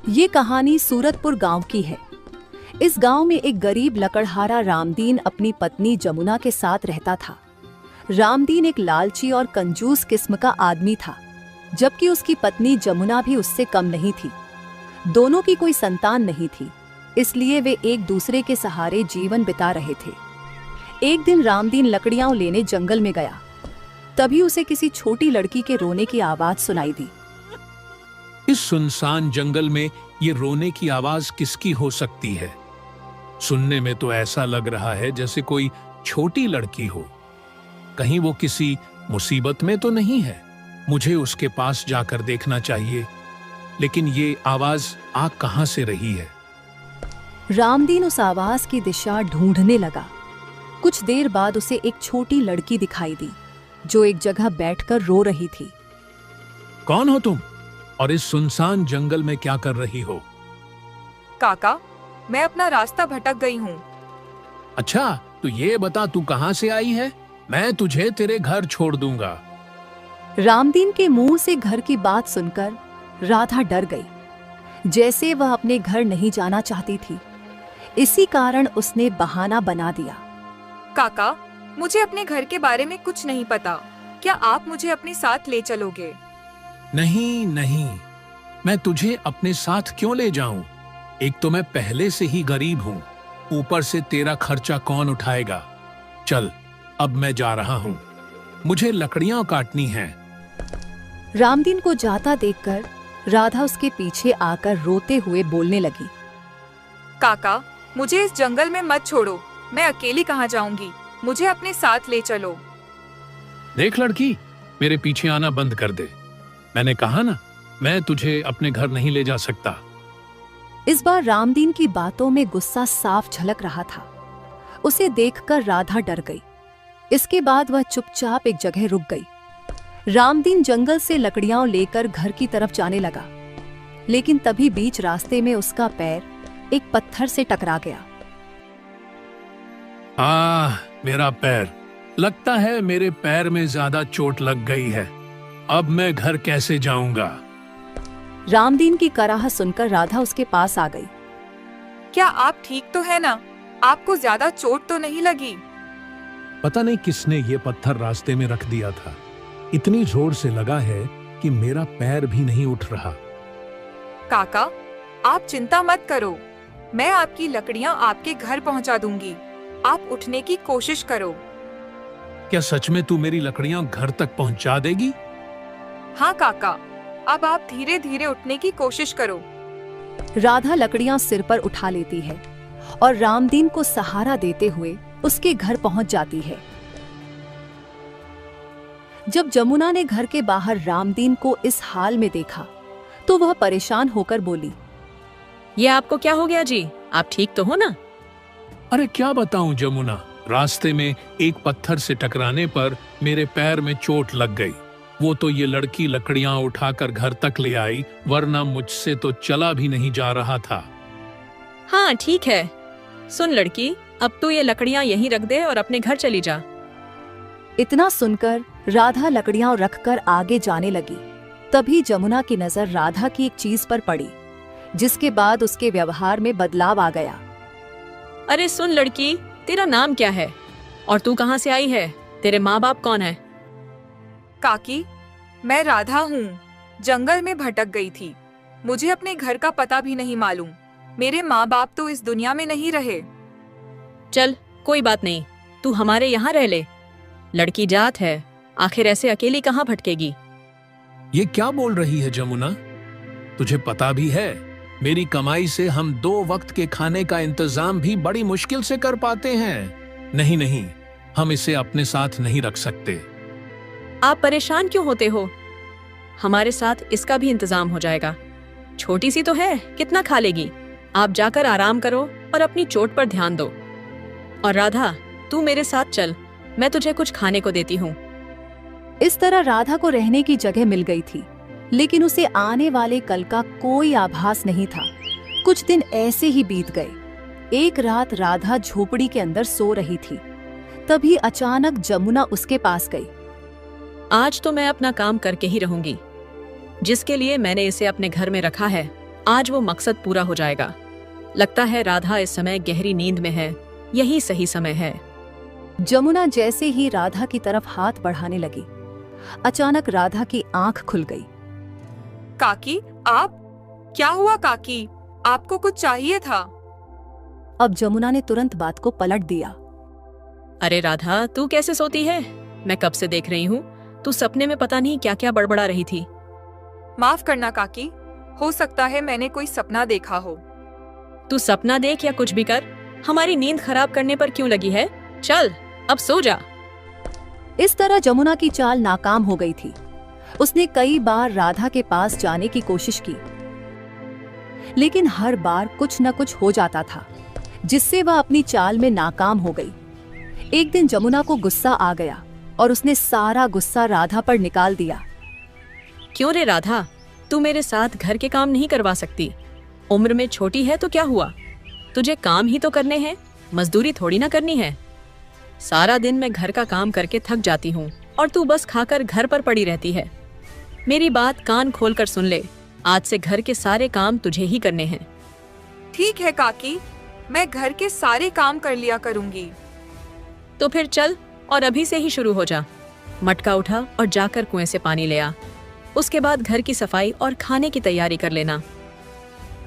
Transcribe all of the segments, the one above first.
ये कहानी सूरतपुर गांव की है। इस गांव में एक गरीब लकड़हारा रामदीन अपनी पत्नी जमुना के साथ रहता था। रामदीन एक लालची और कंजूस किस्म का आदमी था, जबकि उसकी पत्नी जमुना भी उससे कम नहीं थी। दोनों की कोई संतान नहीं थी, इसलिए वे एक दूसरे के सहारे जीवन बिता रहे थे। एक दिन रामदीन लकड़ियां लेने जंगल में गया। तभी उसे किसी छोटी लड़की के रोने की आवाज सुनाई दी। इस सुनसान जंगल में ये रोने की आवाज किसकी हो सकती है? सुनने में तो ऐसा लग रहा है जैसे कोई छोटी लड़की हो। कहीं वो किसी मुसीबत में तो नहीं है? मुझे उसके पास जाकर देखना चाहिए। लेकिन ये आवाज आ कहां से रही है? रामदीन उस आवाज की दिशा ढूंढने लगा। कुछ देर बाद उसे एक छोटी लड़की दिखाई दी, जो एक जगह बैठकर रो रही थी। कौन हो तुम और इस सुनसान जंगल में क्या कर रही हो? काका, मैं अपना रास्ता भटक गई हूँ। अच्छा, तो ये बता तू कहां से आई है? मैं तुझे तेरे घर छोड़ दूंगा। रामदीन के मुंह से घर की बात सुनकर राधा डर गई, जैसे वह अपने घर नहीं जाना चाहती थी। इसी कारण उसने बहाना बना दिया। काका, मुझे अपने घर के बारे में कुछ नहीं पता। क्या आप मुझे अपने साथ ले चलोगे? नहीं नहीं, मैं तुझे अपने साथ क्यों ले जाऊं? एक तो मैं पहले से ही गरीब हूं, ऊपर से तेरा खर्चा कौन उठाएगा? चल, अब मैं जा रहा हूं। मुझे लकड़ियां काटनी हैं। रामदीन को जाता देखकर राधा उसके पीछे आकर रोते हुए बोलने लगी। काका, मुझे इस जंगल में मत छोड़ो। मैं अकेली कहाँ जाऊंगी? मुझे अपने साथ ले चलो। देख लड़की, मेरे पीछे आना बंद कर दे। मैंने कहा ना, मैं तुझे अपने घर नहीं ले जा सकता। इस बार रामदीन की बातों में गुस्सा साफ झलक रहा था। उसे देखकर राधा डर गई। इसके बाद वह चुपचाप एक जगह रुक गई। रामदीन जंगल से लकड़ियां लेकर घर की तरफ जाने लगा, लेकिन तभी बीच रास्ते में उसका पैर एक पत्थर से टकरा गया। मेरा पैर। लगता है मेरे पैर में ज्यादा चोट लग गई है। अब मैं घर कैसे जाऊंगा? रामदीन की कराह सुनकर राधा उसके पास आ गई। क्या आप ठीक तो है ना? आपको ज्यादा चोट तो नहीं लगी? पता नहीं किसने ये पत्थर रास्ते में रख दिया था। इतनी जोर से लगा है कि मेरा पैर भी नहीं उठ रहा। काका, आप चिंता मत करो। मैं आपकी लकड़ियां आपके घर पहुंचा दूंगी। आप उठने की कोशिश करो। क्या सच में तू मेरी लकड़ियां घर तक पहुंचा देगी? हाँ काका, अब आप धीरे धीरे उठने की कोशिश करो। राधा लकड़ियां सिर पर उठा लेती है और रामदीन को सहारा देते हुए उसके घर पहुंच जाती है। जब जमुना ने घर के बाहर रामदीन को इस हाल में देखा, तो वह परेशान होकर बोली, ये आपको क्या हो गया जी? आप ठीक तो हो ना? अरे क्या बताऊं जमुना, रास्ते में एक पत्थर से टकराने पर मेरे पैर में चोट लग गई। वो तो ये लड़की लकड़ियां उठाकर घर तक ले आई, वरना मुझसे तो चला भी नहीं जा रहा था। हाँ ठीक है। सुन लड़की, अब तू ये लकड़ियां यहीं रख दे और अपने घर चली जा। इतना सुनकर राधा लकड़ियां रखकर आगे जाने लगी। तभी जमुना की नजर राधा की एक चीज पर पड़ी, जिसके बाद उसके व्यवहार में बदलाव आ गया। अरे सुन लड़की, तेरा नाम क्या है और तू कहाँ से आई है? तेरे माँ बाप कौन है? काकी, मैं राधा हूँ। जंगल में भटक गई थी। मुझे अपने घर का पता भी नहीं मालूम। मेरे माँ बाप तो इस दुनिया में नहीं रहे। चल कोई बात नहीं, तू हमारे यहाँ रह ले। लड़की जात है, आखिर ऐसे अकेली कहाँ भटकेगी? ये क्या बोल रही है जमुना? तुझे पता भी है, मेरी कमाई से हम 2 वक्त के खाने का इंतजाम भी बड़ी मुश्किल से कर पाते हैं। नहीं नहीं, हम इसे अपने साथ नहीं रख सकते। आप परेशान क्यों होते हो? हमारे साथ इसका भी इंतजाम हो जाएगा। छोटी सी तो है, कितना खा लेगी? आप जाकर आराम करो और अपनी चोट पर ध्यान दो। और राधा, तू मेरे साथ चल, मैं तुझे कुछ खाने को देती हूँ। इस तरह राधा को रहने की जगह मिल गई थी, लेकिन उसे आने वाले कल का कोई आभास नहीं था। कुछ दिन ऐसे ही बीत गए। एक रात राधा झोपड़ी के अंदर सो रही थी। तभी अचानक जमुना उसके पास गई। आज तो मैं अपना काम करके ही रहूंगी। जिसके लिए मैंने इसे अपने घर में रखा है, आज वो मकसद पूरा हो जाएगा। लगता है राधा इस समय गहरी नींद में है। यही सही समय है। जमुना जैसे ही राधा की तरफ हाथ बढ़ाने लगी, अचानक राधा की आंख खुल गई। काकी, आप? क्या हुआ काकी? आपको कुछ चाहिए था? अब जमुना ने तुरंत बात को पलट दिया। अरे राधा, तू कैसे सोती है? मैं कब से देख रही हूँ। तू सपने में पता नहीं क्या क्या बड़बड़ा रही थी। माफ करना काकी, हो सकता है मैंने कोई सपना देखा हो। तू सपना देख या कुछ भी कर, हमारी नींद खराब करने पर क्यों लगी है? चल अब सो जा। इस तरह जमुना की चाल नाकाम हो गई थी। उसने कई बार राधा के पास जाने की कोशिश की, लेकिन हर बार कुछ न कुछ हो जाता था, जिससे वह अपनी चाल में नाकाम हो गई। एक दिन जमुना को गुस्सा आ गया और उसने सारा गुस्सा राधा पर निकाल दिया। क्यों रे राधा, तू मेरे साथ घर के काम नहीं करवा सकती? उम्र में छोटी है तो क्या हुआ? तुझे काम ही तो करने हैं, मजदूरी थोड़ी ना करनी है। सारा दिन मैं घर का काम करके थक जाती हूँ और तू बस खाकर घर पर पड़ी रहती है। मेरी बात कान खोलकर सुन ले, आज से घर के सारे काम तुझे ही करने हैं। ठीक है काकी, मैं घर के सारे काम कर लिया करूंगी। तो फिर चल और अभी से ही शुरू हो जा। मटका उठा और जाकर कुएं से पानी ले आ। उसके बाद घर की सफाई और खाने की तैयारी कर लेना।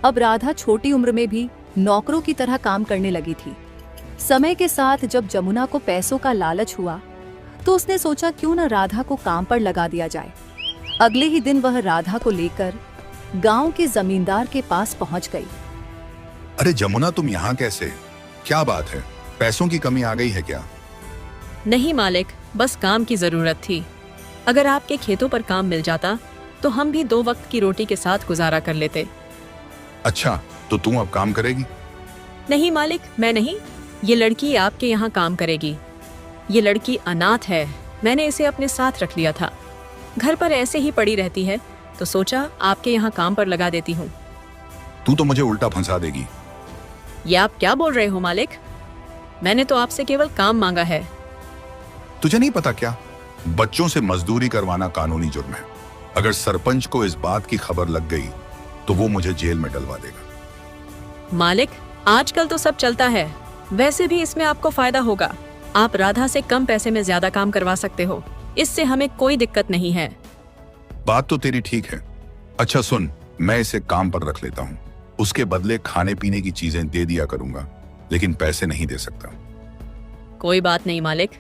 अब राधा छोटी उम्र में भी नौकरों की तरह काम करने लगी थी। समय के साथ जब जमुना को पैसों का लालच हुआ, तो उसने सोचा क्यों न राधा को काम पर लगा दिया जाए। अगले ही दिन वह राधा को लेकर गांव के जमींदार के पास पहुंच गई। अरे जमुना, तुम यहाँ कैसे? क्या बात है? पैसों की कमी आ गई है क्या? नहीं मालिक, बस काम की जरूरत थी। अगर आपके खेतों पर काम मिल जाता तो हम भी 2 वक्त की रोटी के साथ गुजारा कर लेते। अच्छा, तो तुम अब काम करेगी? नहीं मालिक, मैं नहीं। ये लड़की आपके यहाँ काम करेगी। ये लड़की अनाथ है, मैंने इसे अपने साथ रख लिया था। घर पर ऐसे ही पड़ी रहती है, तो सोचा आपके यहाँ काम पर लगा देती हूँ। तू तो मुझे उल्टा फंसा देगी। ये आप क्या बोल रहे हो मालिक? मैंने तो आपसे केवल काम मांगा है। तुझे नहीं पता क्या? बच्चों से मजदूरी करवाना कानूनी जुर्म है। अगर सरपंच को इस बात की खबर लग गई तो वो मुझे जेल में डलवा देगा। मालिक, आजकल तो सब चलता है। वैसे भी इसमें आपको फायदा होगा। आप राधा से कम पैसे में ज्यादा काम करवा सकते हो। इससे हमें कोई दिक्कत नहीं है। बात तो तेरी ठीक है। अच्छा सुन, मैं इसे काम पर रख लेता हूँ। उसके बदले खाने पीने की चीजें दे दिया करूंगा, लेकिन पैसे नहीं दे सकता। कोई बात नहीं मालिक,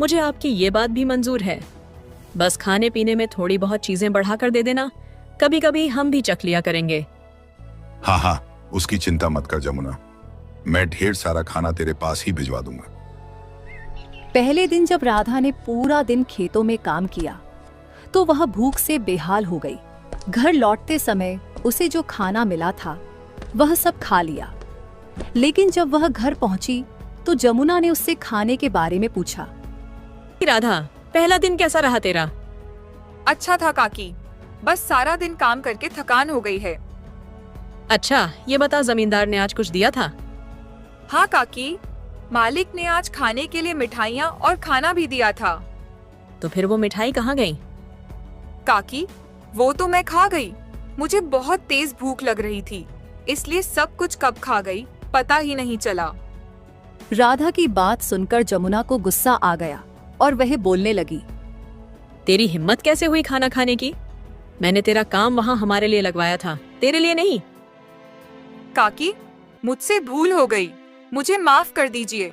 मुझे आपकी ये बात भी मंजूर है। बस खाने पीने में थोड़ी बहुत चीजें बढ़ा कर दे देना। कभी कभी हम भी चख लिया करेंगे। हाँ हाँ, उसकी चिंता मत कर जमुना, मैं ढेर सारा खाना तेरे पास ही भिजवा दूंगा। पहले दिन जब राधा ने पूरा दिन खेतों में काम किया, तो वह भूख से बेहाल हो गई। घर लौटते समय उसे जो खाना मिला था वह सब खा लिया। लेकिन जब वह घर पहुंची तो जमुना ने उससे खाने के बारे में पूछा। राधा, पहला दिन कैसा रहा तेरा? अच्छा था काकी, बस सारा दिन काम करके थकान हो गई है। अच्छा, ये बता, जमींदार ने आज कुछ दिया था? हाँ काकी, मालिक ने आज खाने के लिए मिठाइयाँ और खाना भी दिया था। तो फिर वो मिठाई कहाँ गई? काकी, वो तो मैं खा गई। मुझे बहुत तेज भूख लग रही थी, इसलिए सब कुछ कब खा गई पता ही नहीं चला। राधा की बात सुनकर जमुना को गुस्सा आ गया और वह बोलने लगी। तेरी हिम्मत कैसे हुई खाना खाने की? मैंने तेरा काम वहाँ हमारे लिए लगवाया था, तेरे लिए नहीं। काकी, मुझसे भूल हो गई, मुझे माफ कर दीजिए।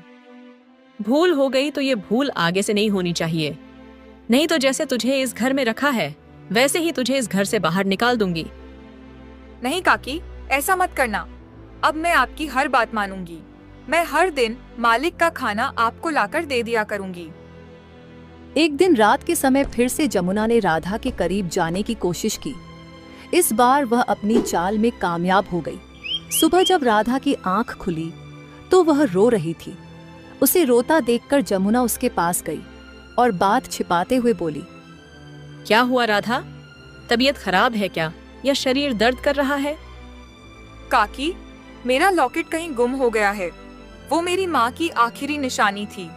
भूल हो गई तो ये भूल आगे से नहीं होनी चाहिए। नहीं तो जैसे तुझे इस घर में रखा है वैसे ही तुझे इस घर से बाहर निकाल दूंगी। नहीं काकी, ऐसा मत करना। अब मैं आपकी हर बात मानूंगी। मैं हर दिन मालिक का खाना आपको लाकर दे दिया करूंगी। एक दिन रात के समय फिर से जमुना ने राधा के करीब जाने की कोशिश की। इस बार वह अपनी चाल में कामयाब हो गई। सुबह जब राधा की आंख खुली तो वह रो रही थी। उसे रोता देखकर जमुना उसके पास गई और बात छिपाते हुए बोली। क्या हुआ राधा, तबीयत खराब है क्या या शरीर दर्द कर रहा है? काकी, मेरा लॉकेट कहीं गुम हो गया है। वो मेरी माँ की आखिरी निशानी थी।